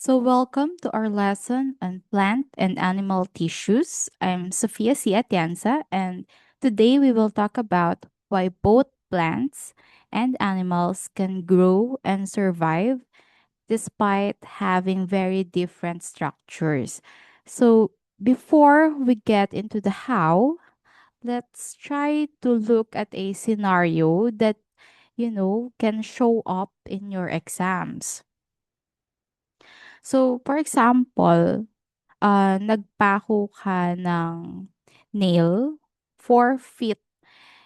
So, welcome to our lesson on plant and animal tissues. I'm Sofia Siatianza, and today we will talk about why both plants and animals can grow and survive despite having very different structures. So, before we get into the how, let's try to look at a scenario that can show up in your exams. So, for example, nagpako ka ng nail 4 feet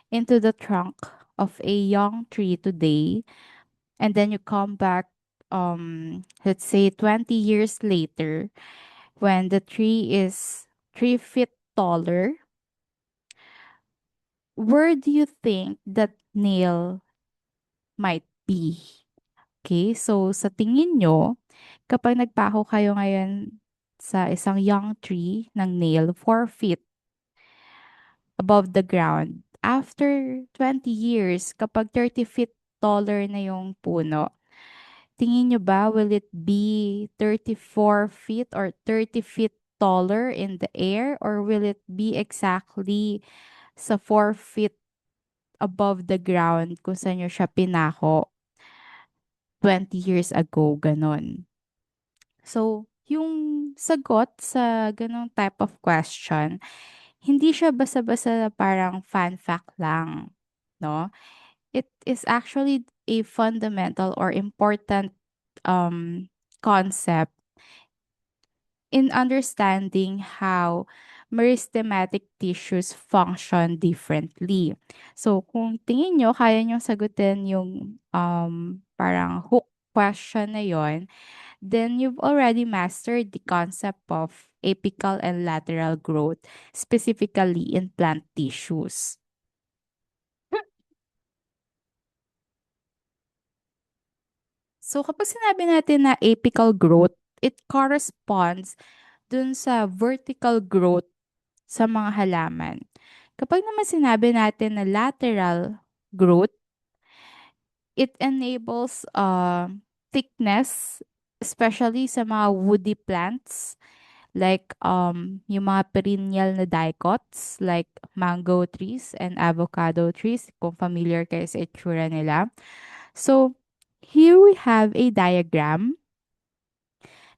into the trunk of a young tree today, and then you come back, let's say 20 years later, when the tree is 3 feet taller. Where do you think that nail might be? Okay, so sa tingin nyo, kapag nagpako kayo ngayon sa isang young tree ng nail 4 feet above the ground, after 20 years, kapag 30 feet taller na yung puno, tingin nyo ba will it be 34 feet or 30 feet taller in the air, or will it be exactly sa 4 feet above the ground kung saan nyo siya pinako 20 years ago, ganon? So, yung sagot sa ganong type of question, hindi siya basta-basta na parang fun fact lang, no? It is actually a fundamental or important um, concept in understanding how meristematic tissues function differently. So, kung tingin nyo, kaya nyo sagutin yung parang hook question na yon, then you've already mastered the concept of apical and lateral growth, specifically in plant tissues. So kapag sinabi natin na apical growth, it corresponds dun sa vertical growth sa mga halaman. Kapag naman sinabi natin na lateral growth, it enables thickness, especially sa mga woody plants like yung mga perennial na dicots like mango trees and avocado trees, kung familiar kayo sa itsura nila. So here we have a diagram,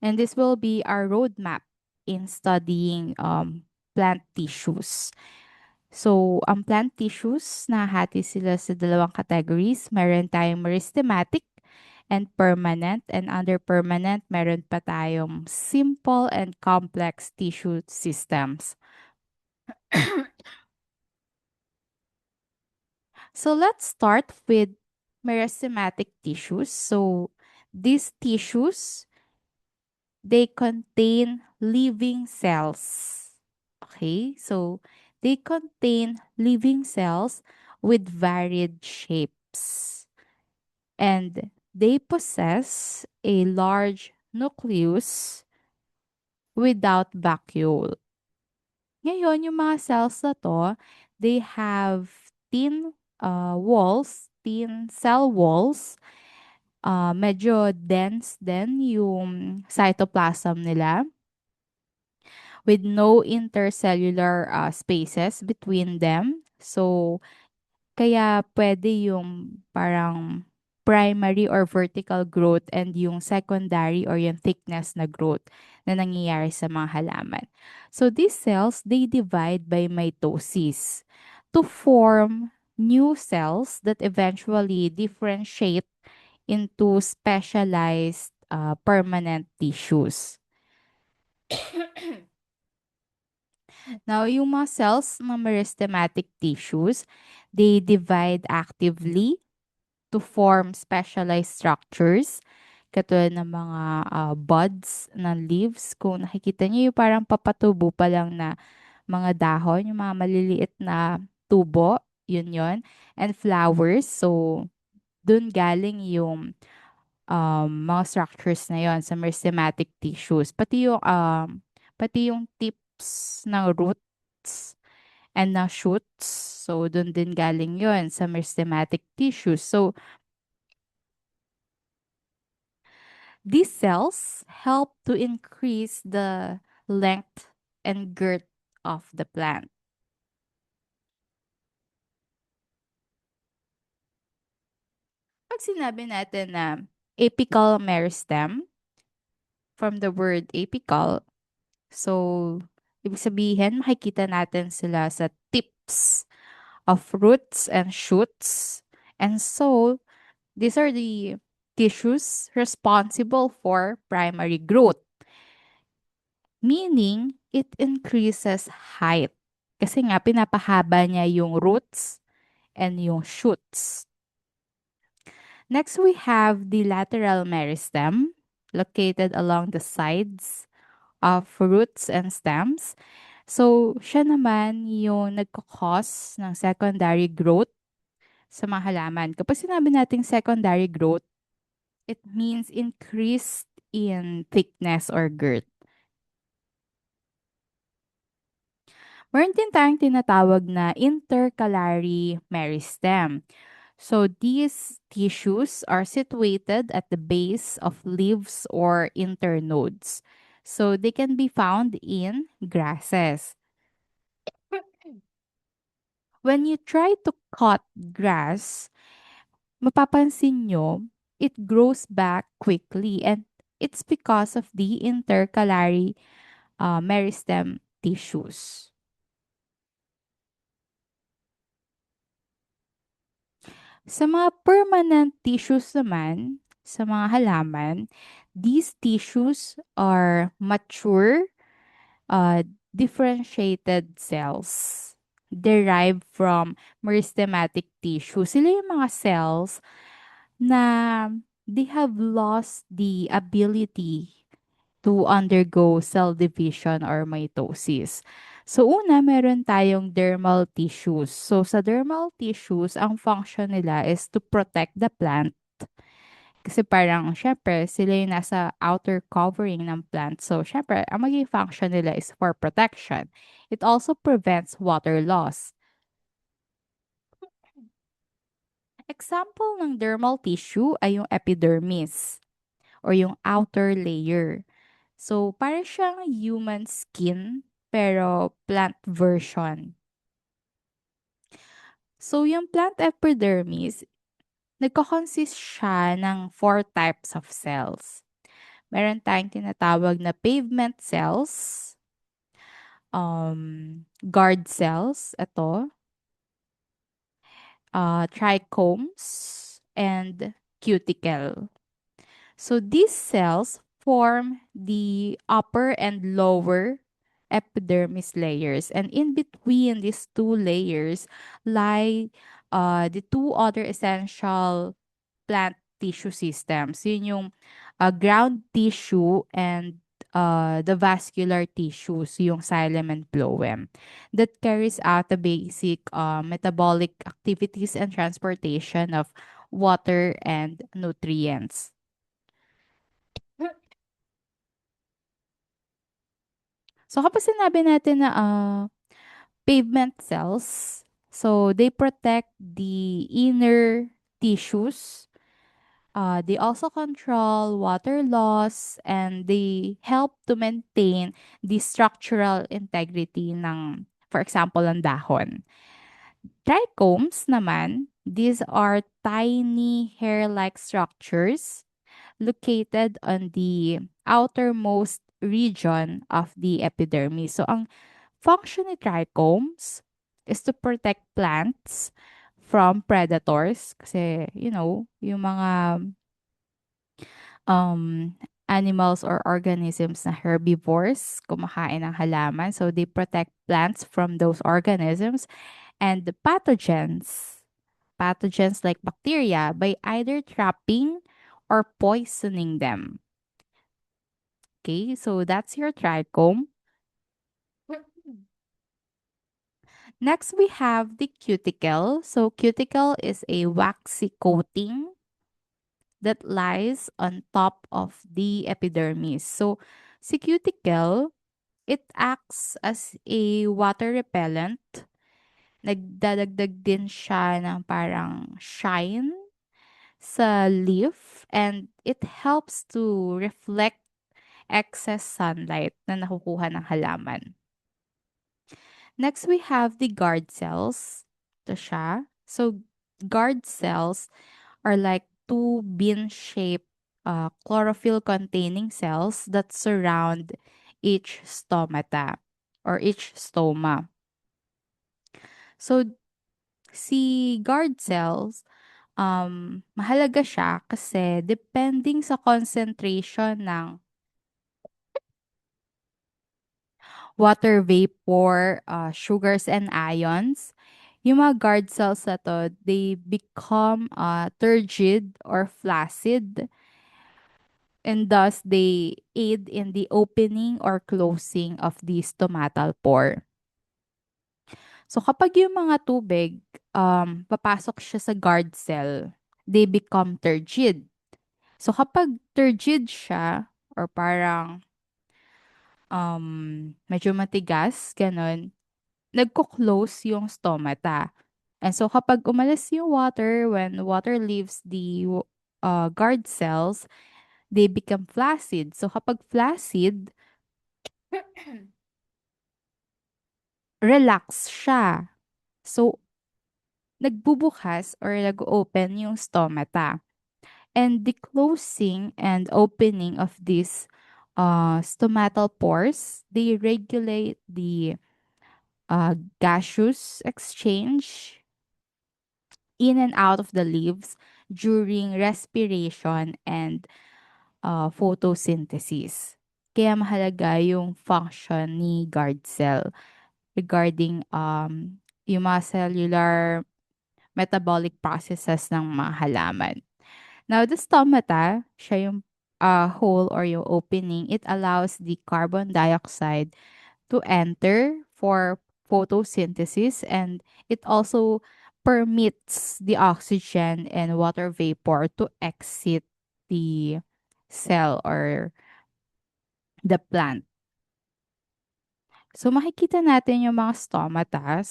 and this will be our roadmap in studying plant tissues. So, ang plant tissues, nahati sila sa dalawang categories. Meron tayong meristematic and permanent. And under permanent, meron pa tayong simple and complex tissue systems. So, let's start with meristematic tissues. So, these tissues, they contain living cells. Okay, so they contain living cells with varied shapes, and they possess a large nucleus without vacuole. Ngayon, yung mga cells na to, they have thin thin cell walls. Medyo dense din yung cytoplasm nila with no intercellular spaces between them. So, kaya pwede yung parang primary or vertical growth and yung secondary or yung thickness na growth na nangyayari sa mga halaman. So, these cells, they divide by mitosis to form new cells that eventually differentiate into specialized permanent tissues. Now, yung mga cells ng meristematic tissues, they divide actively to form specialized structures katulad ng mga buds ng leaves. Kung nakikita niyo yung parang papatubo pa lang na mga dahon, yung mga maliliit na tubo, yun yon. And flowers. So, dun galing yung mga structures na yon sa meristematic tissues. Pati yung tips ng roots and ng shoots. So, dun din galing yon sa meristematic tissues. So, These cells help to increase the length and girth of the plant. Pag sinabi natin na apical meristem, from the word apical, so ibig sabihin makikita natin sila sa tips of roots and shoots. And so, these are the tissues responsible for primary growth, meaning it increases height. Kasi nga, pinapahaba niya yung roots and yung shoots. Next, we have the lateral meristem, located along the sides of roots and stems. So, siya naman yung nagkakos ng secondary growth sa mga halaman. Kapag sinabi nating secondary growth, it means increased in thickness or girth. Meron din tayong tinatawag na intercalary meristem. So these tissues are situated at the base of leaves or internodes. So they can be found in grasses. When you try to cut grass, mapapansin nyo, it grows back quickly, and it's because of the intercalary meristem tissues. Sa mga permanent tissues naman, sa mga halaman, these tissues are mature, uh, differentiated cells derived from meristematic tissue. Sila yung mga cells na they have lost the ability to undergo cell division or mitosis. So una, meron tayong dermal tissues. So sa dermal tissues, ang function nila is to protect the plant. Kasi parang, syempre, sila yung nasa outer covering ng plant. So, syempre, ang magiging function nila is for protection. It also prevents water loss. Example ng dermal tissue ay yung epidermis or yung outer layer. So, parang siyang human skin pero plant version. So, yung plant epidermis, nagkakonsist siya ng four types of cells. Meron tayong tinatawag na pavement cells, guard cells, ito, trichomes, and cuticle. So these cells form the upper and lower epidermis layers, and in between these two layers lie the two other essential plant tissue systems. Yun yung ground tissue and the vascular tissues, yung xylem and phloem, that carries out the basic metabolic activities and transportation of water and nutrients. So kapag sinabi natin na pavement cells, so they protect the inner tissues. They also control water loss, and they help to maintain the structural integrity ng, for example, ng dahon. Trichomes naman, these are tiny hair-like structures located on the outermost region of the epidermis. So, ang function ni trichomes is to protect plants from predators kasi, yung mga animals or organisms na herbivores, kumakain ng halaman. So, they protect plants from those organisms and the pathogens like bacteria, by either trapping or poisoning them. Okay, so that's your trichome. Next, we have the cuticle. So, cuticle is a waxy coating that lies on top of the epidermis. So, si cuticle, it acts as a water repellent. Nagdadagdag din siya ng parang shine sa leaf and it helps to reflect excess sunlight na nakukuha ng halaman. Next, we have the guard cells. Ito siya. So, guard cells are like two bean-shaped chlorophyll-containing cells that surround each stomata or each stoma. So, si guard cells, mahalaga siya kasi depending sa concentration ng water vapor, sugars, and ions, yung mga guard cells na to, they become turgid or flaccid, and thus they aid in the opening or closing of the stomatal pore. So kapag yung mga tubig, papasok siya sa guard cell, they become turgid. So kapag turgid siya, or parang medyo matigas, ganun, nagko-close yung stomata. And so kapag umalis yung water, when water leaves the guard cells, they become flaccid. So kapag flaccid, relax siya. So nagbubukas or nag-open yung stomata. And the closing and opening of these stomatal pores, they regulate the gaseous exchange in and out of the leaves during respiration and photosynthesis. Kaya mahalaga yung function ni guard cell regarding yung mga cellular metabolic processes ng mga halaman. Now, the stomata, siya yung hole or yung opening, it allows the carbon dioxide to enter for photosynthesis, and it also permits the oxygen and water vapor to exit the cell or the plant. So makikita natin yung mga stomata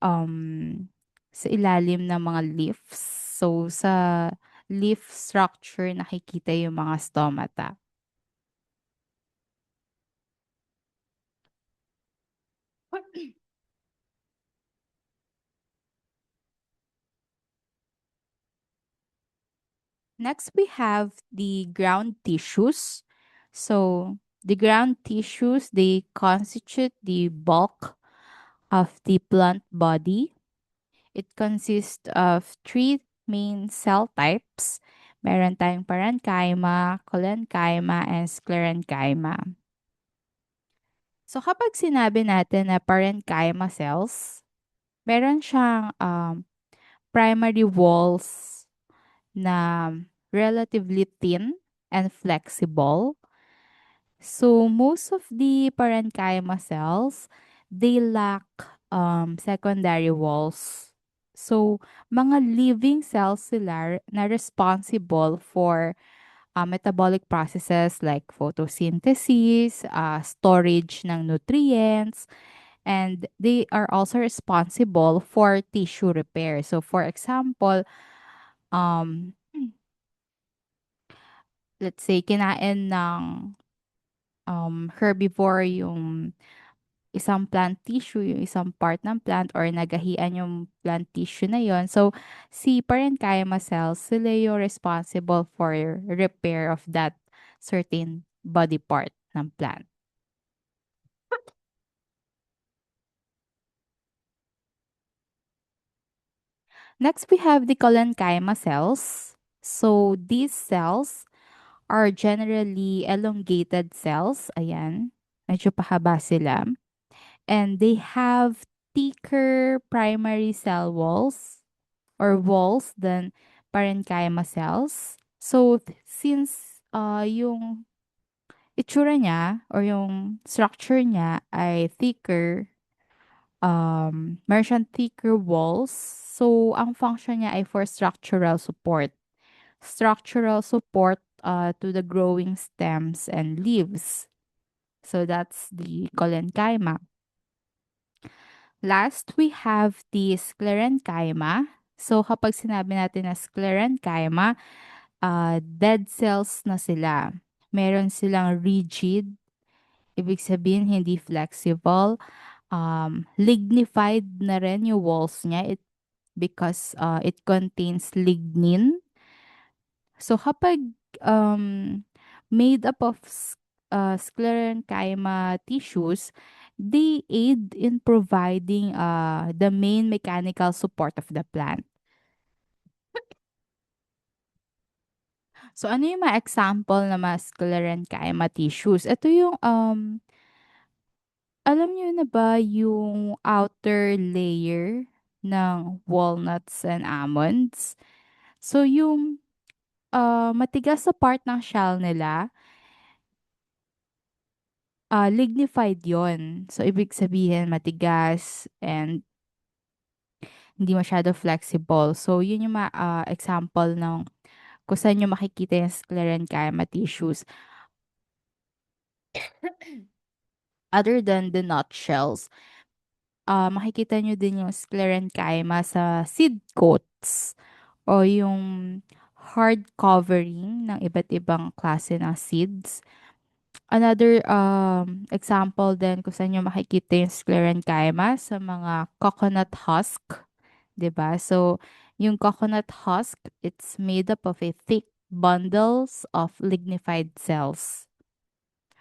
um sa ilalim ng mga leaves. So sa leaf structure nakikita yung mga stomata. Next, we have the ground tissues. So, the ground tissues, they constitute the bulk of the plant body. It consists of three main cell types. Meron tayong parenchyma, collenchyma, and sclerenchyma. So, kapag sinabi natin na parenchyma cells, meron siyang primary walls na relatively thin and flexible. So most of the parenchyma cells, they lack secondary walls. So mga living cells sila na responsible for metabolic processes like photosynthesis, storage ng nutrients, and they are also responsible for tissue repair. So for example, um, let's say, kinain ng herbivore yung isang plant tissue, yung isang part ng plant, or nagahian yung plant tissue na yon. So, si parenchyma cells, sila yung responsible for repair of that certain body part ng plant. Next, we have the collenchyma cells. So, these cells are generally elongated cells. Ayan. Medyo pahaba sila. And they have thicker primary cell walls or walls than parenchyma cells. So, since yung itsura niya or yung structure niya ay thicker, meron siyang thicker walls. So, ang function niya ay for structural support. Structural support to the growing stems and leaves. So, that's the collenchyma. Last, we have the sclerenchyma. So kapag sinabi natin na sclerenchyma, dead cells na sila. Meron silang rigid, ibig sabihin hindi flexible. Lignified na rin yung walls niya because it contains lignin. So kapag um, made up of sclerenchyma tissues, they aid in providing the main mechanical support of the plant. So ano yung mga example na mga sclerenchyma tissues? Ito yung alam niyo na ba yung outer layer ng walnuts and almonds? So yung matigas sa part ng shell nila, lignified yon. So ibig sabihin matigas and hindi masyado flexible. So yun yung mga example ng kung saan nyo makikita yung sclerenchyma tissues. Other than the nutshells, makikita nyo din yung sclerenchyma sa seed coats o yung hard covering ng iba't ibang klase ng seeds. Another example din kung saan nyo makikita yung sclerenchyma sa mga coconut husk, 'di ba? So, yung coconut husk, it's made up of a thick bundles of lignified cells.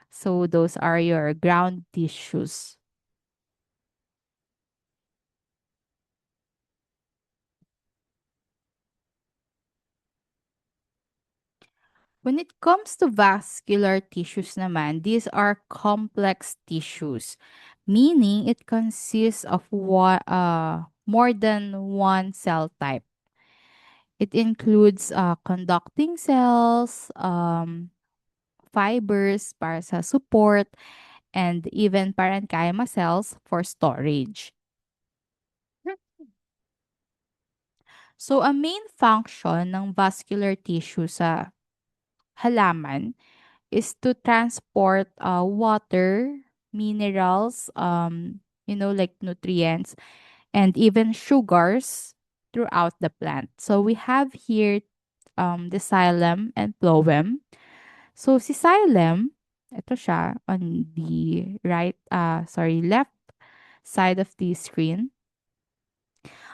So, those are your ground tissues. When it comes to vascular tissues naman, these are complex tissues, meaning it consists of more than one cell type. It includes conducting cells, fibers para sa support, and even parenchyma cells for storage. So, a main function ng vascular tissue sa halaman is to transport water, minerals, like nutrients, and even sugars throughout the plant. So, we have here the xylem and phloem. So, si xylem, ito siya on the left side of the screen.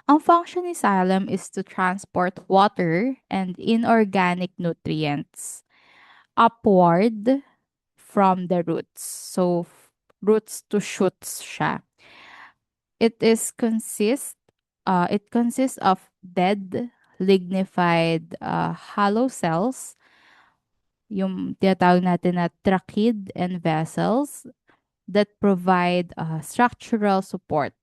Ang function ni xylem is to transport water and inorganic nutrients upward from the roots. So, roots to shoots siya. It consists of dead, lignified, hollow cells, yung tinatawag natin na trachid and vessels that provide structural support.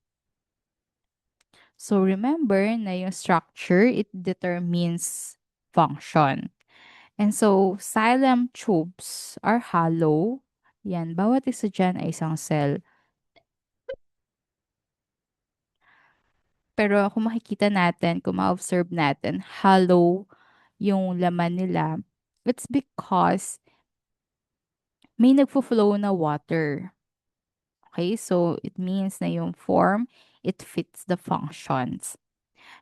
So remember na yung structure, it determines function. And so, xylem tubes are hollow. Yan, bawat isa dyan ay isang cell. Pero kung makikita natin, kung ma-observe natin, hollow yung laman nila, it's because may nagfo-flow na water. Okay, so it means na yung form, it fits the functions.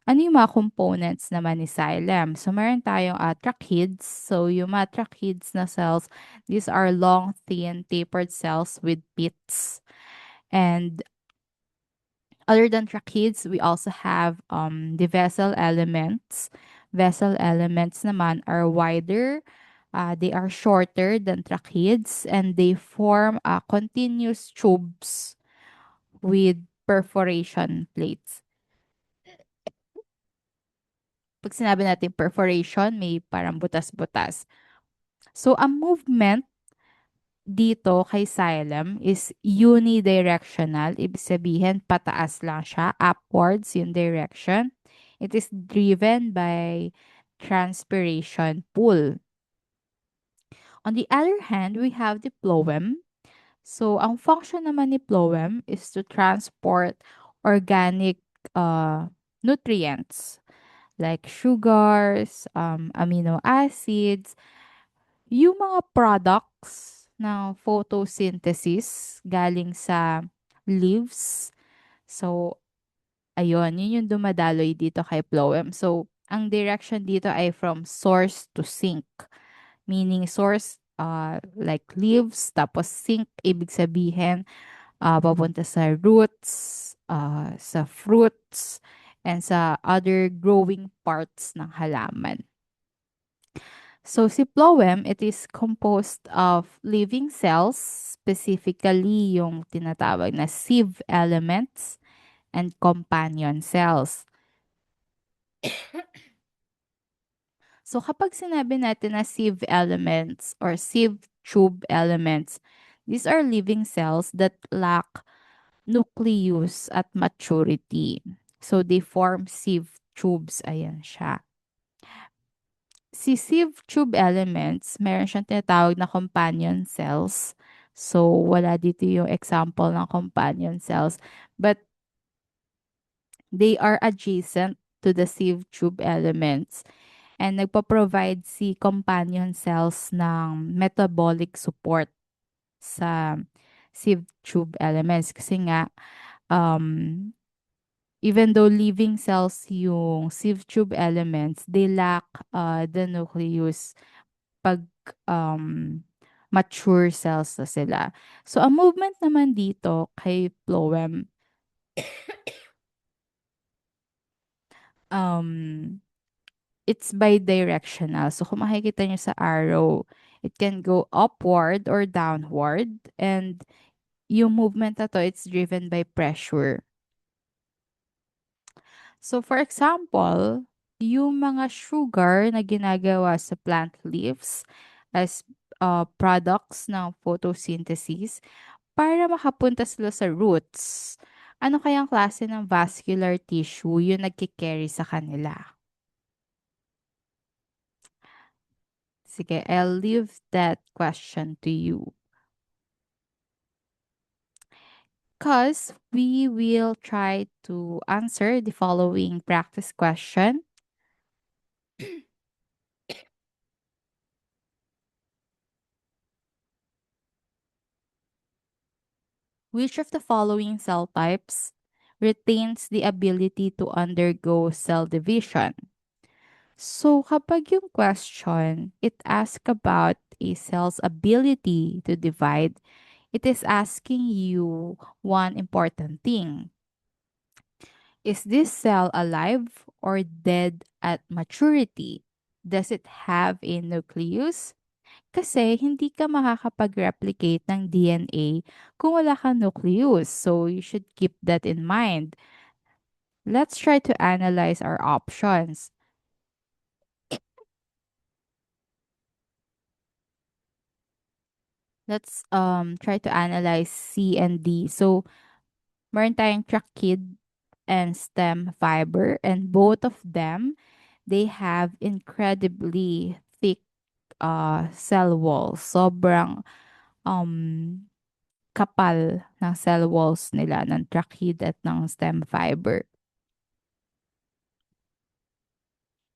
Ano yung mga components naman ni xylem? So, meron tayong tracheids. So, yung mga tracheids na cells, these are long, thin, tapered cells with pits. And other than tracheids, we also have the vessel elements. Vessel elements naman are wider, they are shorter than tracheids, and they form continuous tubes with perforation plates. Pag sinabi natin perforation, may parang butas-butas. So, ang movement dito kay xylem is unidirectional. Ibig sabihin, pataas lang siya. Upwards yung direction. It is driven by transpiration pull. On the other hand, we have the phloem. So, ang function naman ni phloem is to transport organic nutrients like sugars, amino acids, yung mga products ng photosynthesis galing sa leaves. So, Ayun, yun yung dumadaloy dito kay phloem. So, ang direction dito ay from source to sink. Meaning source, like leaves, tapos sink, ibig sabihin, papunta sa roots, sa fruits, and sa other growing parts ng halaman. So, si phloem, it is composed of living cells, specifically yung tinatawag na sieve elements and companion cells. So, kapag sinabi natin na sieve elements or sieve tube elements, these are living cells that lack nucleus at maturity. So, they form sieve tubes. Ayan siya. Si sieve tube elements, meron siyang tinatawag na companion cells. So, wala dito yung example ng companion cells. But they are adjacent to the sieve tube elements. And nagpo-provide si companion cells ng metabolic support sa sieve tube elements. Kasi nga, um, even though living cells yung sieve tube elements, they lack the nucleus pag um, mature cells na sila. So, ang movement naman dito kay phloem, um, it's bidirectional. So, kung makikita nyo sa arrow, it can go upward or downward. And yung movement na to, it's driven by pressure. So, for example, yung mga sugar na ginagawa sa plant leaves as products ng photosynthesis, para makapunta sila sa roots, ano kayang klase ng vascular tissue yung nagkikerry sa kanila? Sige, I'll leave that question to you. Because we will try to answer the following practice question. Which of the following cell types retains the ability to undergo cell division? So, kapag yung question, it asks about a cell's ability to divide, it is asking you one important thing. Is this cell alive or dead at maturity? Does it have a nucleus? Kasi hindi ka makakapag-replicate ng DNA kung wala kang nucleus. So, you should keep that in mind. Let's try to analyze our options. Let's try to analyze C and D. So, meron tayong trachid and stem fiber, and both of them, they have incredibly thick cell walls. Sobrang um kapal ng cell walls nila ng trachid at ng stem fiber.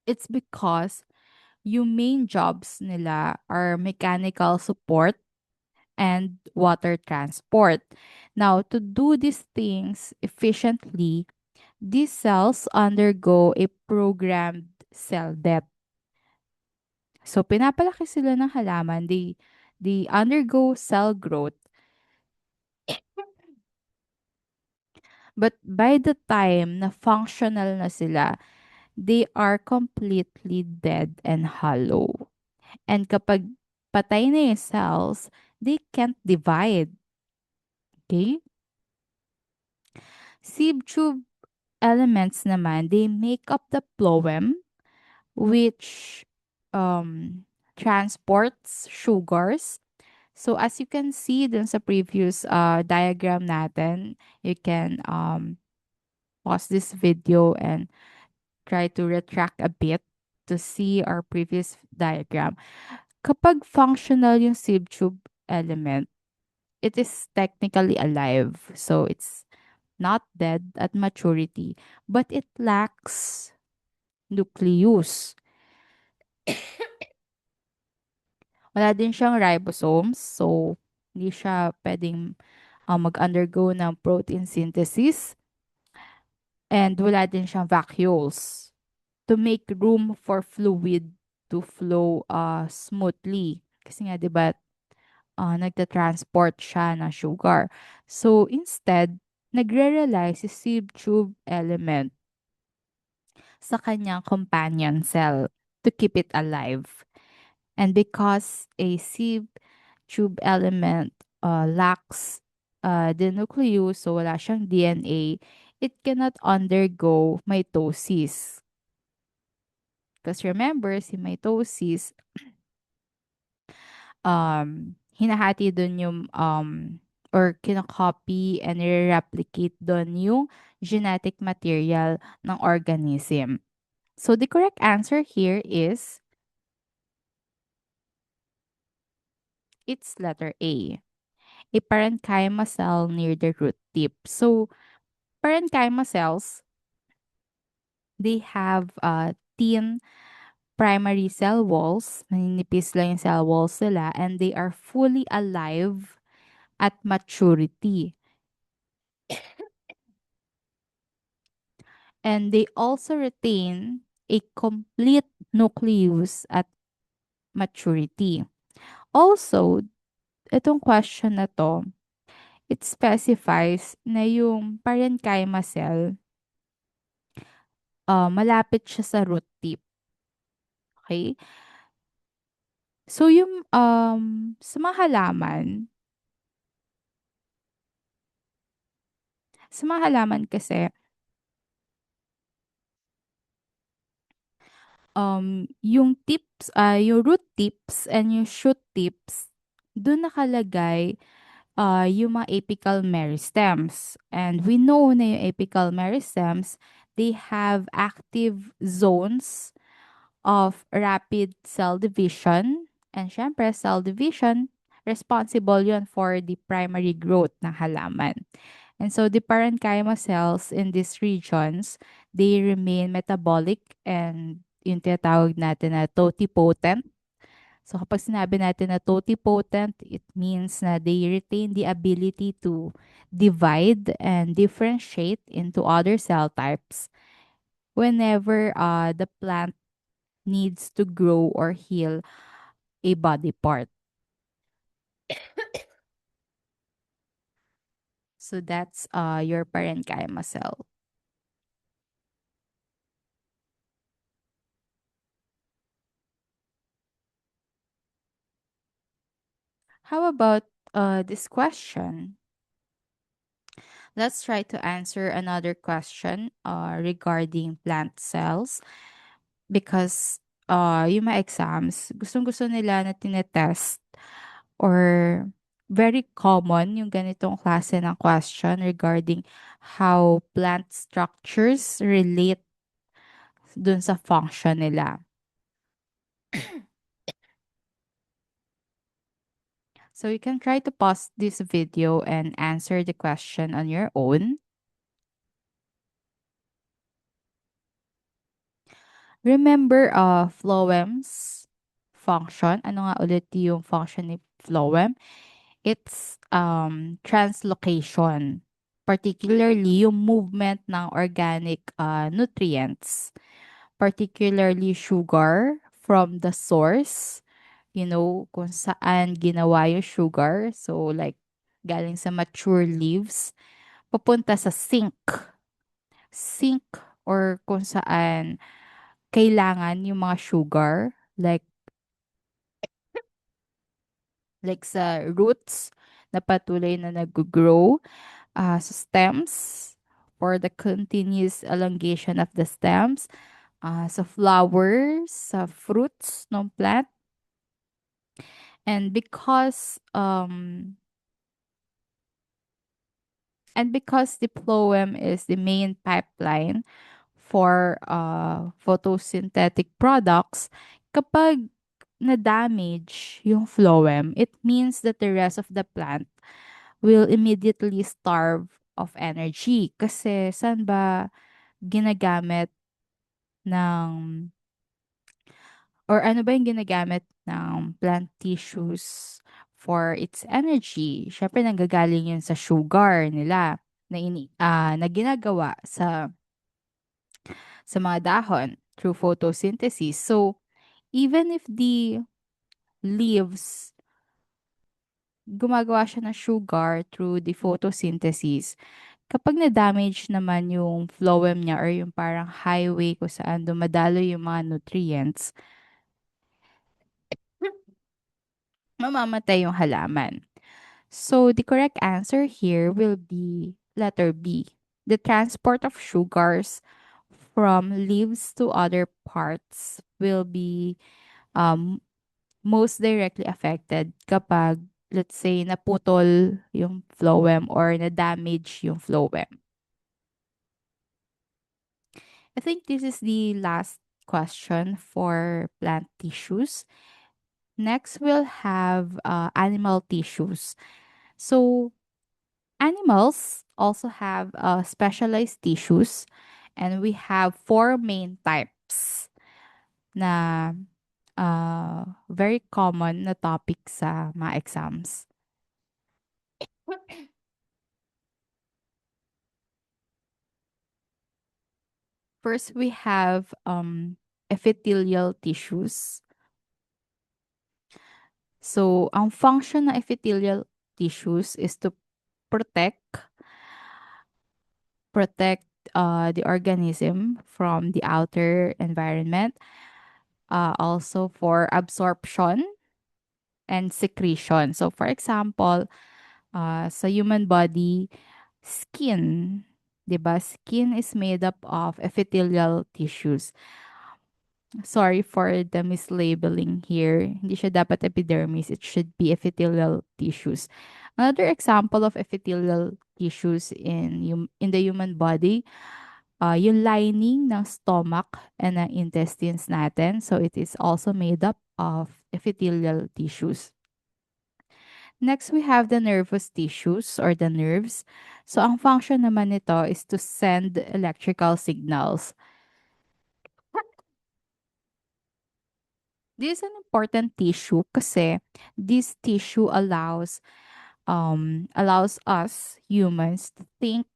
It's because yung main jobs nila are mechanical support and water transport. Now, to do these things efficiently, these cells undergo a programmed cell death. So, pinapalaki sila ng halaman. They undergo cell growth. But by the time na functional na sila, they are completely dead and hollow. And kapag patay na yung cells, they can't divide. Okay? Sieve tube elements naman, they make up the phloem, which um, transports sugars. So as you can see dun sa previous diagram natin, you can pause this video and try to retract a bit to see our previous diagram. Kapag functional yung sieve tube element, it is technically alive. So it's not dead at maturity, but it lacks nucleus. Wala din siyang ribosomes, so hindi siya pwedeng mag-undergo ng protein synthesis. And wala din siyang vacuoles to make room for fluid to flow smoothly. Kasi nga, di ba, nagta-transport siya ng sugar. So, instead, nagre-rely si sieve tube element sa kanyang companion cell to keep it alive. And because a sieve tube element lacks the nucleus, so wala siyang DNA, it cannot undergo mitosis. Because remember, si mitosis, hinahati dun yung, or kinocopy and replicate dun yung genetic material ng organism. So the correct answer here is, it's letter A parenchyma cell near the root tip. So parenchyma cells, they have thin primary cell walls, maninipis lang yung cell walls nila, and they are fully alive at maturity. And they also retain a complete nucleus at maturity. Also, itong question na to, it specifies na yung parenchyma cell, malapit siya sa root tip. Okay? So, yung sa mga halaman, kasi, yung tips, yung root tips and yung shoot tips, doon nakalagay yung mga apical meristems. And we know na yung apical meristems, they have active zones of rapid cell division. And syempre, cell division, responsible yun for the primary growth ng halaman. And so the parenchyma cells in these regions, they remain metabolic and yung tinatawag natin na totipotent. So kapag sinabi natin na totipotent, it means na they retain the ability to divide and differentiate into other cell types whenever the plant needs to grow or heal a body part. So that's your parenchyma cell. How about this question? Let's try to answer another question regarding plant cells, because yung mga exams, gustong-gusto nila na tinetest or very common yung ganitong klase ng question regarding how plant structures relate dun sa function nila. So you can try to pause this video and answer the question on your own. Remember phloem's function. Ano nga ulit yung function ni phloem? It's translocation, particularly yung movement ng organic nutrients, particularly sugar from the source, kung saan ginawa yung sugar. So like galing sa mature leaves, papunta sa sink or kung saan kailangan yung mga sugar, like sa roots na patuloy na nag-grow, sa stems for the continuous elongation of the stems, sa flowers, sa fruits ng plant. And because the phloem is the main pipeline for photosynthetic products, kapag na-damage yung phloem, it means that the rest of the plant will immediately starve of energy. Kasi saan ba ginagamit ng, or ano ba yung ginagamit ng plant tissues for its energy? Syempre nanggagaling yun sa sugar nila na ginagawa sa sa mga dahon through photosynthesis. So, even if the leaves gumagawa siya ng sugar through the photosynthesis, kapag na-damage naman yung phloem niya or yung parang highway kung saan dumadalo yung mga nutrients, mamamatay yung halaman. So, the correct answer here will be letter B. The transport of sugars from leaves to other parts will be um, most directly affected kapag, let's say, naputol yung phloem or na-damage yung phloem. I think this is the last question for plant tissues. Next, we'll have animal tissues. So, animals also have specialized tissues, and we have four main types na very common na topic sa mga exams. First, we have epithelial tissues. So, ang function ng epithelial tissues is to protect protect the organism from the outer environment, also for absorption and secretion. So, for example, sa human body, skin, 'di ba? Skin is made up of epithelial tissues. Sorry for the mislabeling here. Hindi siya dapat epidermis. It should be epithelial tissues. Another example of epithelial tissues in the human body, yung lining ng stomach and ng intestines natin. So it is also made up of epithelial tissues. Next, we have the nervous tissues or the nerves. So ang function naman nito is to send electrical signals. This is an important tissue kasi this tissue allows us humans to think,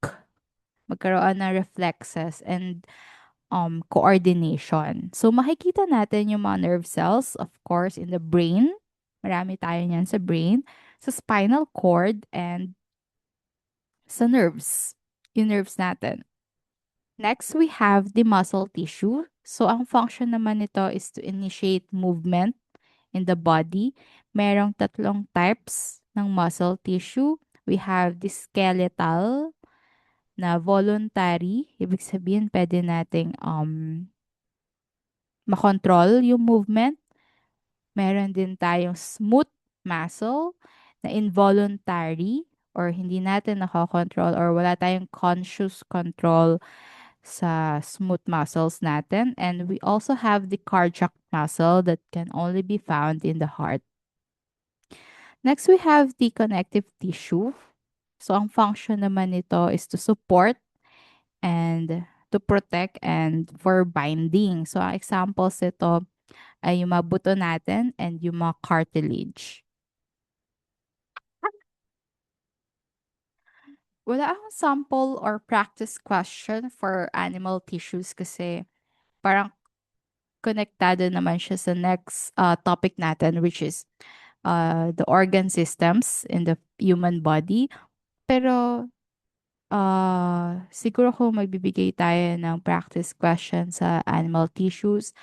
magkaroon ng reflexes and coordination. So makikita natin yung mga nerve cells, of course, in the brain. Marami tayo niyan sa brain, sa spinal cord, and sa nerves. Yung nerves natin. Next, we have the muscle tissue. So ang function naman nito is to initiate movement in the body. Merong tatlong types ng muscle tissue. We have the skeletal na voluntary. Ibig sabihin, pwede nating makontrol yung movement. Meron din tayong smooth muscle na involuntary or hindi natin nakokontrol or wala tayong conscious control sa smooth muscles natin. And we also have the cardiac muscle that can only be found in the heart. Next, we have the connective tissue. So, ang function naman nito is to support and to protect and for binding. So, ang examples ito ay yung mga buto natin and yung mga cartilage. Wala akong sample or practice question for animal tissues kasi parang konektado naman siya sa next topic natin, which is the organ systems in the human body. Pero siguro kung magbibigay tayo ng practice question sa animal tissues,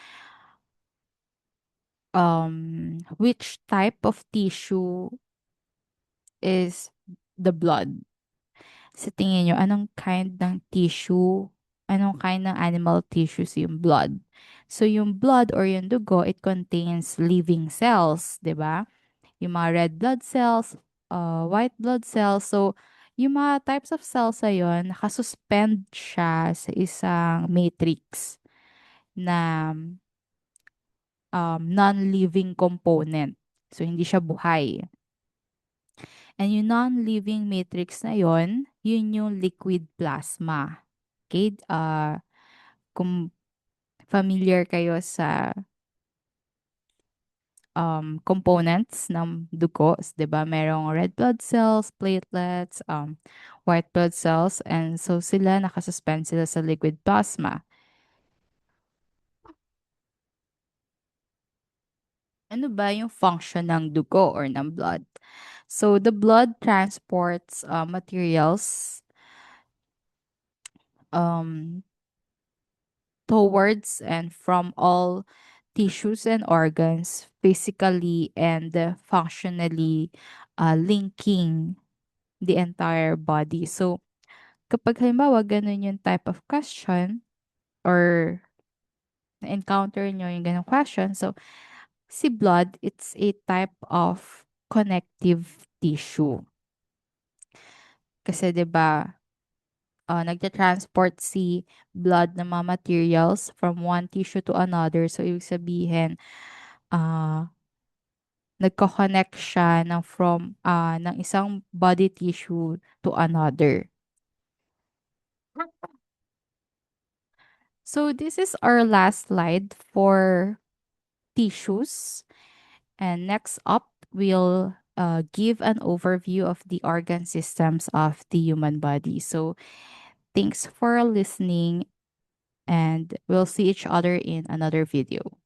which type of tissue is the blood? Sa tingin nyo, anong kind ng tissue, anong kind ng animal tissues yung blood? So, yung blood or yung dugo, it contains living cells, di ba? Yung mga red blood cells, white blood cells. So, yung mga types of cells na yun, nakasuspend siya sa isang matrix na non-living component. So, hindi siya buhay. And yung non-living matrix na yun, yun yung liquid plasma. Okay? Kung familiar kayo sa components ng dugo, 'di ba? Merong red blood cells, platelets, white blood cells, and so sila nakasuspend sila sa liquid plasma. Ano ba yung function ng dugo or ng blood? So, the blood transports materials um, towards and from all tissues and organs, physically and functionally linking the entire body. So, kapag halimbawa ganun yung type of question or na-encounter nyo yung ganung question, so, si blood, it's a type of connective tissue. Kasi 'di ba, nagta-transport si blood ng mga materials from one tissue to another. So ibig sabihin, ah nagko-connect siya ng isang body tissue to another. So this is our last slide for tissues. And next up, we'll give an overview of the organ systems of the human body. So thanks for listening, and we'll see each other in another video.